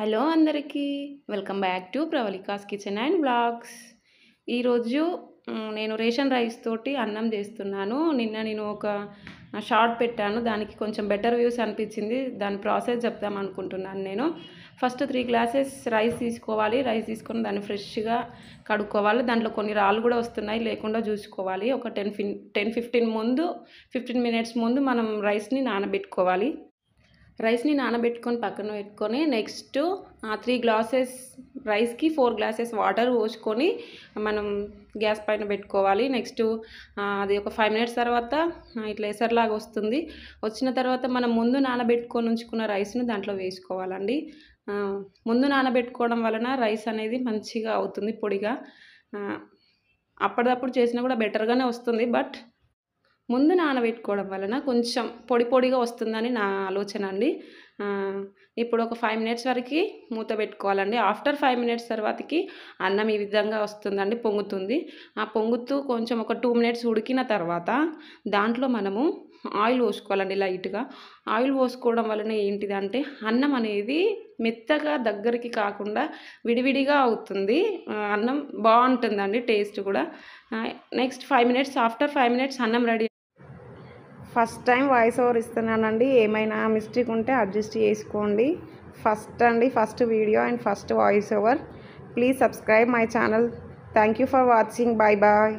Hello అందరికీ. Welcome back to Pravalika's kitchen and blogs. ఈరోజు నేను రేషన్ రైస్ తోటి అన్నం చేస్తున్నాను. నిన్న నేను ఒక షార్ట్ పెట్టాను. దానికి కొంచెం బెటర్ వ్యూస్ అనిపించింది. దాని ప్రాసెస్ చెప్దాం అనుకుంటున్నాను నేను. ఫస్ట్ 3 గ్లాసెస్ రైస్ తీసుకోవాలి. రైస్ తీసుకొని దాన్ని ఫ్రెష్గా కడుక్కోవాలి. దాంట్లో కొన్ని రాళ్ళు కూడా వస్తున్నాయి, లేకుండా చూసుకోవాలి. ఒక 15 మినిట్స్ ముందు మనం రైస్ని నానబెట్టుకోవాలి. రైస్ని నానబెట్టుకొని పక్కన పెట్టుకొని నెక్స్ట్ 3 గ్లాసెస్ రైస్కి 4 గ్లాసెస్ వాటర్ పోసుకొని మనం గ్యాస్ పైన పెట్టుకోవాలి. నెక్స్ట్ అది ఒక 5 మినిట్స్ తర్వాత ఇట్లా ఎసర్లాగా వస్తుంది. వచ్చిన తర్వాత మనం ముందు నానబెట్టుకొని ఉంచుకున్న రైస్ను దాంట్లో వేసుకోవాలండి. ముందు నానబెట్టుకోవడం వలన రైస్ అనేది మంచిగా అవుతుంది, పొడిగా. అప్పటిదప్పుడు చేసినా కూడా బెటర్గానే వస్తుంది. బట్ ముందు నానబెట్టుకోవడం వలన కొంచెం పొడి పొడిగా వస్తుందని నా ఆలోచన అండి. ఇప్పుడు ఒక 5 మినిట్స్ వరకు మూత పెట్టుకోవాలండి. ఆఫ్టర్ 5 మినిట్స్ తర్వాతకి అన్నం ఈ విధంగా వస్తుందండి, పొంగుతుంది. ఆ పొంగుతూ కొంచెం ఒక 2 మినిట్స్ ఉడికిన తర్వాత దాంట్లో మనము ఆయిల్ పోసుకోవాలండి లైట్గా. ఆయిల్ పోసుకోవడం వలన ఏంటిదంటే అన్నం అనేది మెత్తగా దగ్గరికి కాకుండా విడివిడిగా అవుతుంది. అన్నం బాగుంటుందండి, టేస్ట్ కూడా. నెక్స్ట్ 5 మినిట్స్, ఆఫ్టర్ 5 మినిట్స్ అన్నం ready. First time voice over ఇస్తున్నానండి. ఏమైనా మిస్టేక్ ఉంటే అడ్జస్ట్ చేసుకోండి. First video and first voice over. Please subscribe my channel. Thank you for watching. Bye bye.